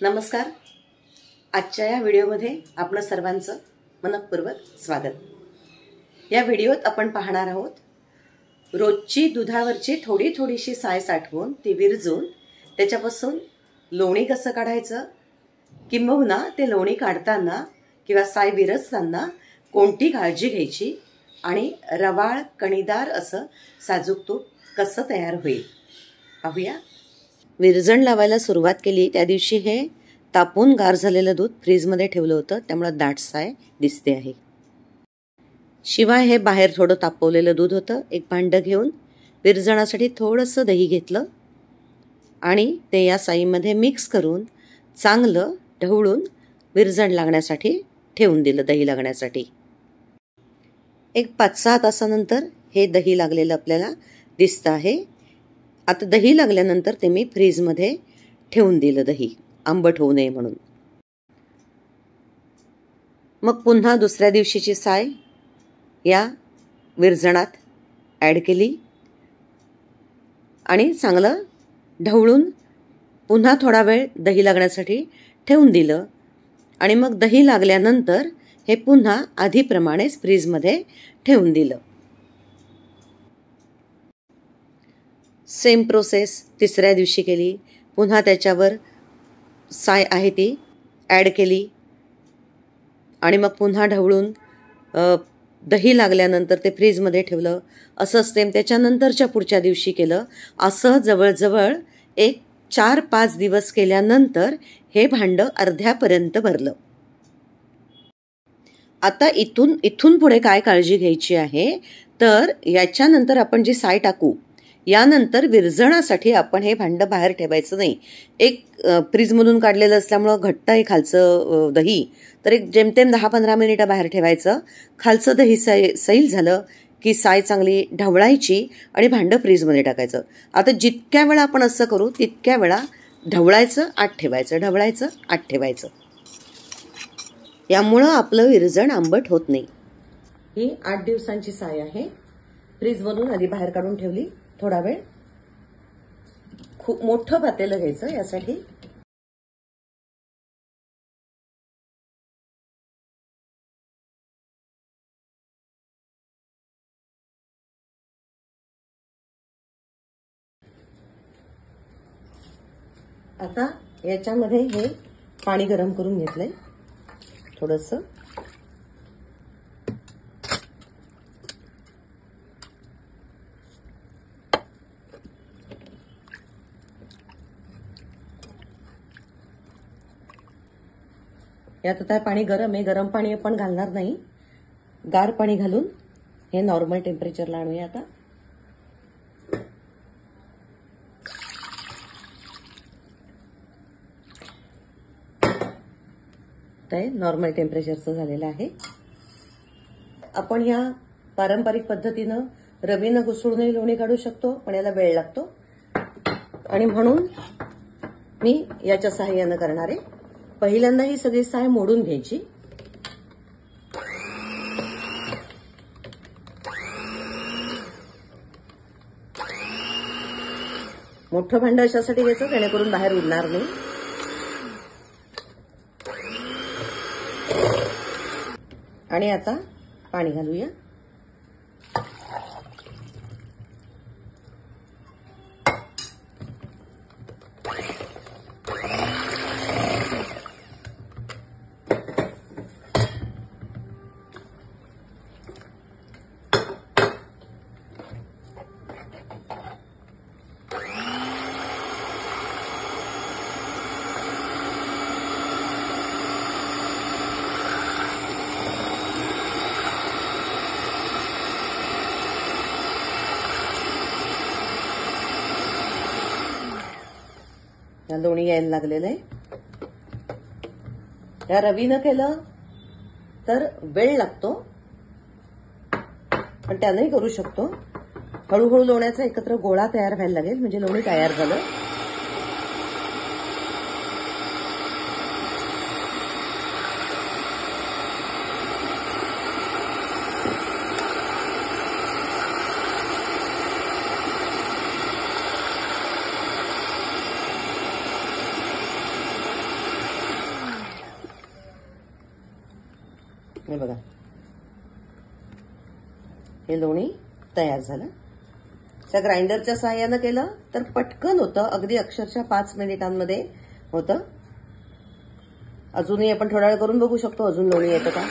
नमस्कार. आजच्या या व्हिडिओमध्ये आपलं सर्वांचं मनःपूर्वक स्वागत. या व्हिडिओत आपण पाहणार आहोत रोजची दुधावरची थोडीशी साय साठवून ती विरजून त्याच्यापासून लोणी कसं काढायचं, किंबहुना ते लोणी काढताना किंवा साय विरजताना कोणती काळजी घ्यायची आणि रवाळ कणीदार असं साजूक तूप कसं तयार होईल पाहूया. विरजण लावायला सुरुवात केली त्या दिवशी हे तापून गार झालेलं दूध फ्रीजमध्ये ठेवलं होतं, त्यामुळे दाट साय दिसते आहे. शिवाय हे बाहेर थोडं तापवलेलं दूध होतं. एक भांडं घेऊन विरजणासाठी थोडंसं दही घेतलं आणि ते या साईमध्ये मिक्स करून चांगलं ढवळून विरजण लागण्यासाठी ठेवून दिलं. दही लागण्यासाठी एक 5-6 तासानंतर हे दही लागलेलं आपल्याला दिसतं आहे. आता दही लागल्यानंतर ते मी फ्रीजमध्ये ठेवून दिलं, दही आंबट होऊ नये म्हणून. मग पुन्हा दुसऱ्या दिवशीची साय या विरजणात ॲड केली आणि चांगलं ढवळून पुन्हा थोडा वेळ दही लागण्यासाठी ठेवून दिलं आणि मग दही लागल्यानंतर हे पुन्हा आधीप्रमाणेच फ्रीजमध्ये ठेवून दिलं. सेम प्रोसेस तिसऱ्या दिवशी केली. पुन्हा त्याच्यावर साय आहे ती ॲड केली आणि मग पुन्हा ढवळून दही लागल्यानंतर ते फ्रीजमध्ये ठेवलं. असं सेम त्याच्यानंतरच्या पुढच्या दिवशी केलं. असं जवळजवळ एक 4-5 दिवस केल्यानंतर हे भांडं अर्ध्यापर्यंत भरलं. आता इथून पुढे काय काळजी घ्यायची आहे, तर याच्यानंतर आपण जी साय टाकू यानंतर विरजणासाठी आपण हे भांडं बाहेर ठेवायचं नाही. एक फ्रीजमधून काढलेलं असल्यामुळं घट्ट आहे खालचं दही, तर एक जेमतेम 10-15 मिनिटं बाहेर ठेवायचं. खालचं दही सैल झालं की साय चांगली ढवळायची आणि भांडं फ्रीजमध्ये टाकायचं. आता जितक्या वेळा आपण असं करू तितक्या वेळा ढवळायचं, आत ठेवायचं, ढवळायचं, आत ठेवायचं. यामुळं आपलं विरजण आंबट होत नाही. ही 8 दिवसांची साय आहे. फ्रीजमधून आधी बाहेर काढून ठेवली. थोडा वेळ खूप मोठं पातेलं घ्यायचं यासाठी. आता याच्यामध्ये हे पाणी गरम करून घेतलंय थोडंसं. यात आता पाणी गरम आहे. गरम पाणी आपण घालणार नाही, गार पाणी घालून हे नॉर्मल टेम्परेचरला आणूया. आता ते नॉर्मल टेम्परेचरचं झालेलं आहे. आपण ह्या पारंपरिक पद्धतीनं रवीनं घुसळूनही लोणी काढू शकतो, पण याला वेळ लागतो आणि म्हणून मी याच्या सहाय्यानं करणार आहे. पहिल्यांदा ही सगळी साय मोडून घ्यायची. मोठं भांडं अशासाठी घ्यायचं जेणेकरून बाहेर उडणार नाही. आणि आता पाणी घालूया. या लोणी यायला लागलेलं आहे. या रवीनं केलं तर वेळ लागतो, पण त्यानंही करू शकतो. हळूहळू लोण्याचा एकत्र गोळा तयार व्हायला लागेल म्हणजे लोणी तयार झालं. हे बघा, हे लोणी तयार झालं. त्या ग्राइंडरच्या सहाय्यानं केलं तर पटकन होतं, अगदी अक्षरशः 5 मिनिटांमध्ये होतं. अजूनही आपण थोडा वेळ करून बघू शकतो, अजून लोणी येतं का.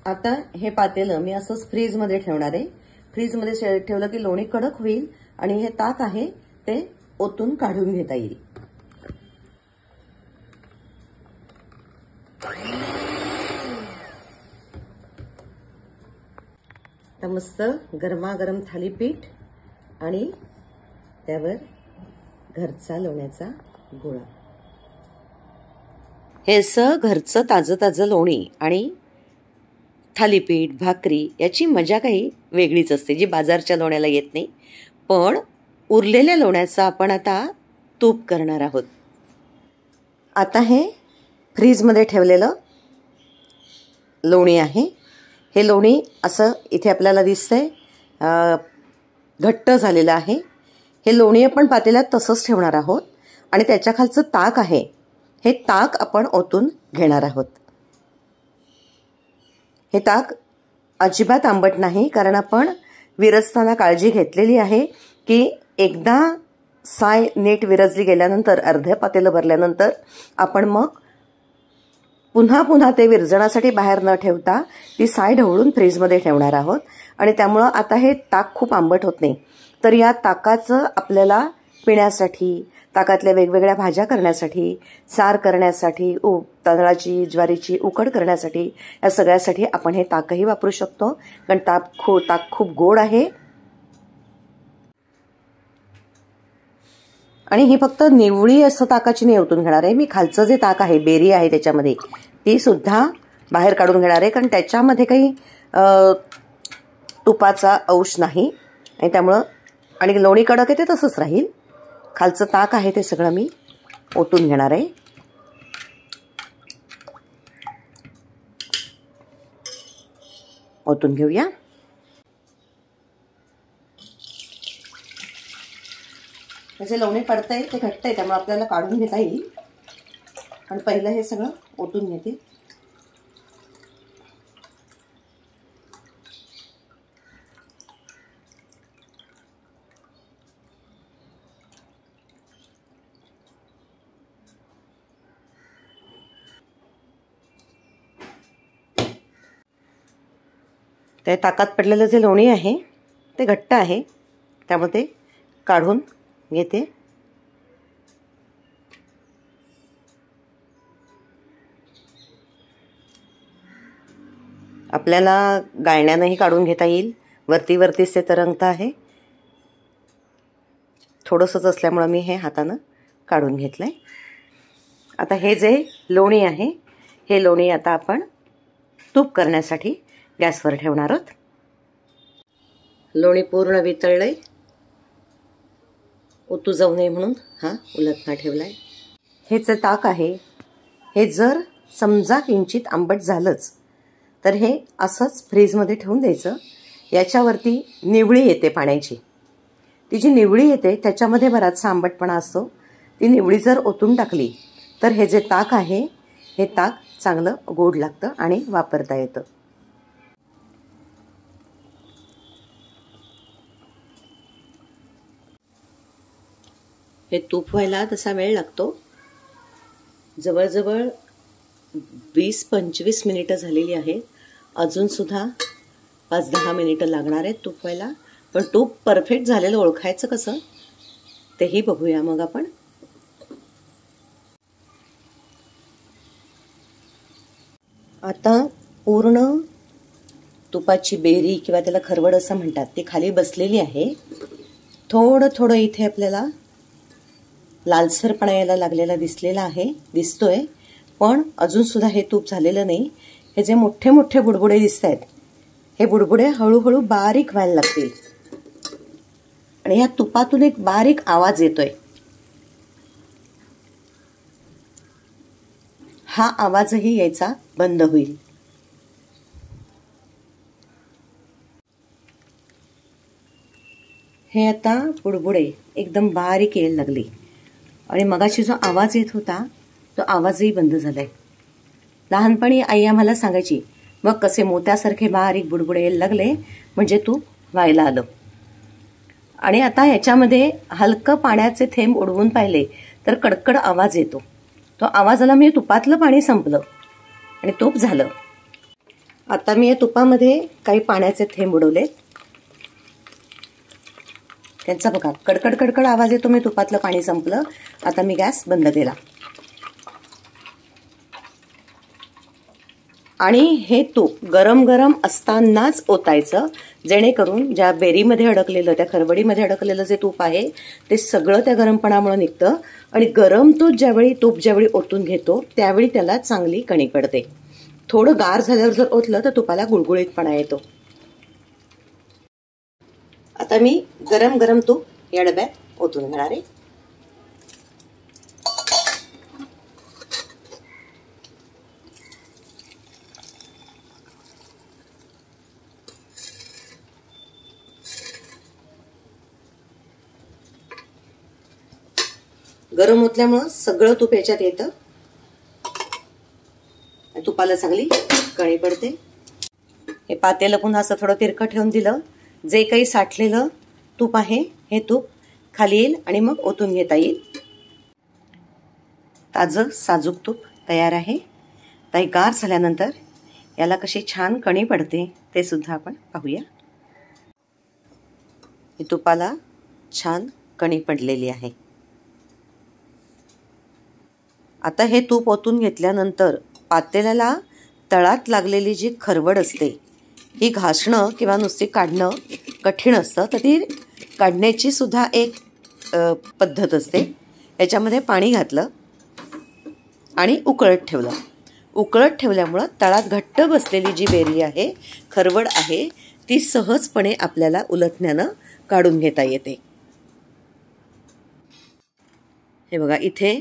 आता हे पातेलं मी असंच फ्रीजमध्ये ठेवणार आहे. फ्रीजमध्ये ठेवलं की लोणी कडक होईल आणि हे ताक आहे ते ओतून काढून घेता येईल. आता मस्त गरमागरम थालीपीठ आणि त्यावर घरचा लोण्याचा गोळा. हे असं घरचं ताजं ताजं लोणी आणि थालीपीठ भाकरी याची मजा काही वेगळीच असते, जी बाजारच्या लोण्याला येत नाही. पण उरलेल्या लोण्याचं आपण आता तूप करणार आहोत. आता हे फ्रीजमध्ये ठेवलेलं लोणी आहे. हे लोणी असं इथे आपल्याला दिसतंय घट्ट झालेलं आहे. हे लोणी आपण पातेल्यात तसंच ठेवणार आहोत आणि त्याच्या खालचं ताक आहे, हे ताक आपण ओतून घेणार आहोत. हे ताक अजिबात आंबट नाही, कारण आपण विरजताना काळजी घेतलेली आहे की एकदा साय नीट विरजली गेल्यानंतर, अर्ध्या पातेलं भरल्यानंतर आपण मग पुन्हा ते विरजणासाठी बाहेर न ठेवता ती साय ढवळून फ्रीजमध्ये ठेवणार आहोत. आणि त्यामुळं आता हे ताक खूप आंबट होत नाही. तर या ताकाचं आपल्याला पिण्यासाठी, ताकातल्या वेगवेगळ्या भाज्या करण्यासाठी, सार करण्यासाठी, तांदळाची ज्वारीची उकड करण्यासाठी, या सगळ्यासाठी आपण हे ताकही वापरू शकतो. कारण ताक खूप गोड आहे. आणि ही फक्त निवळी असं ताकाची नाही ओतून घेणार आहे मी. खालचं जे ताक आहे, बेरी आहे त्याच्यामध्ये, ती सुद्धा बाहेर काढून घेणार आहे, कारण त्याच्यामध्ये काही तुपाचा अंश नाही आणि त्यामुळं, आणि लोणी कडक आहे ते तसंच राहील. खालचं ताक आहे ते सगळं मी ओतून घेणार आहे. ओतून घेऊया. जे लोणी पडतंय ते घट्ट आहे, त्यामुळे आपल्याला काढून घेता येईल. पण पहिलं हे सगळं ओतून घेते. ते ताकात पडलेलं जे लोणी आहे ते घट्ट आहे, त्यामुळे ते काढून घेते. आपल्याला गाळण्यानंही काढून घेता येईल. वरतीच ते तरंगतं आहे. थोडंसंच असल्यामुळं मी हे हातानं काढून घेतलंय. आता हे जे लोणी आहे, हे लोणी आता आपण तूप करण्यासाठी गॅसवर ठेवणार आहोत. लोणी पूर्ण वितळलंय. ओतू जाऊ नये म्हणून हा उलटणा ठेवलाय. हे जे ताक आहे, हे जर समजा किंचित आंबट झालंच तर हे असंच फ्रीजमध्ये ठेवून द्यायचं. याच्यावरती निवळी येते पाण्याची, ती जी निवळी येते त्याच्यामध्ये बराचसा आंबटपणा असतो. ती निवळी जर ओतून टाकली तर हे जे ताक आहे, हे ताक चांगलं गोड लागतं आणि वापरता येतं. हे तूप व्हायला तसा वेळ लागतो. जवळजवळ 20-25 मिनिटं झालेली आहेत. अजूनसुद्धा 5-10 मिनिटं लागणार आहेत तूप व्हायला. पण तूप परफेक्ट झालेलं ओळखायचं कसं तेही बघूया मग आपण. आता पूर्ण तुपाची बेरी किंवा त्याला खरवड असं म्हणतात, ती खाली बसलेली आहे. थोडं इथे आपल्याला लालसरपणा यायला लागलेला दिसतोय. पण अजूनसुद्धा हे तूप झालेलं नाही. हे जे मोठे मोठे बुडबुडे दिसत आहेत, हे बुडबुडे हळूहळू बारीक व्हायला लागतील आणि ह्या तुपातून एक बारीक आवाज येतोय. हा आवाजही यायचा बंद होईल. हे आता बुडबुडे एकदम बारीक यायला लागले आणि मगाशी जो आवाज येत होता तो आवाजही बंद झालाय. लहानपणी आई आम्हाला सांगायची, मग कसे मोत्यासारखे बारीक बुडबुडे यायला लागले म्हणजे तूप व्हायला आलं. आणि आता याच्यामध्ये हलकं पाण्याचे थेंब उडवून पाहिले तर कडकड आवाज येतो. तो आवाजाला मी तुपातलं पाणी संपलं आणि तूप झालं. आता मी या तुपामध्ये काही पाण्याचे थेंब उडवले. त्यांचा बघा कडकड कडकड आवाज येतो. मी तुपातलं पाणी संपलं. आता मी गॅस बंद केला. आणि हे तूप गरम गरम असतानाच ओतायचं, जेणेकरून ज्या बेरीमध्ये अडकलेलं, त्या खरवडीमध्ये अडकलेलं जे तूप आहे ते सगळं त्या गरमपणामुळे निघतं. आणि गरम तूप ज्यावेळी ओतून घेतो त्यावेळी त्याला चांगली कणी पडते. थोडं गार झाल्यावर जर ओतलं तर तुपाला गुळगुळीतपणा येतो. आता मी गरम गरम तूप या डब्यात ओतून घेणार आहे. गरम ओतल्यामुळं सगळं तूप याच्यात येतं. तुपाला चांगली कणी पडते. हे पातेलं पुन्हा असं थोडं तिरकं ठेवून दिलं. जे काही साठलेलं तूप आहे हे तूप खाली येईल आणि मग ओतून घेता येईल. ताजं साजूक तूप तयार आहे. ताई गार झाल्यानंतर याला कशी छान कणी पडते ते सुद्धा आपण पाहूया. ही तुपाला छान कणी पडलेली आहे. आता हे तूप ओतून घेतल्यानंतर पातेल्याला तळात लागलेली जी खरवड असते ही घासणं किंवा नुसती काढणं कठीण असतं. तर ती काढण्याची सुद्धा एक पद्धत असते. याच्यामध्ये पाणी घातलं आणि उकळत ठेवलं. उकळत ठेवल्यामुळं तळात घट्ट बसलेली जी बेरी आहे, खरवड आहे, ती सहजपणे आपल्याला उलथण्यानं काढून घेता येते. हे बघा इथे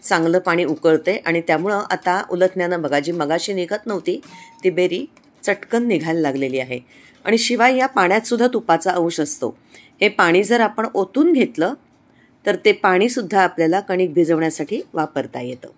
चांगलं पाणी उकळते आणि त्यामुळं आता उलथण्यानं बघा जी मगाशी निघत नव्हती ती बेरी चटकन निघायला लागलेली आहे. आणि शिवाय या पाण्यात सुद्धा तुपाचा अंश असतो. हे पाणी जर आपण ओतून घेतलं तर ते पाणी सुद्धा आपल्याला कणिक भिजवण्यासाठी वापरता येतं.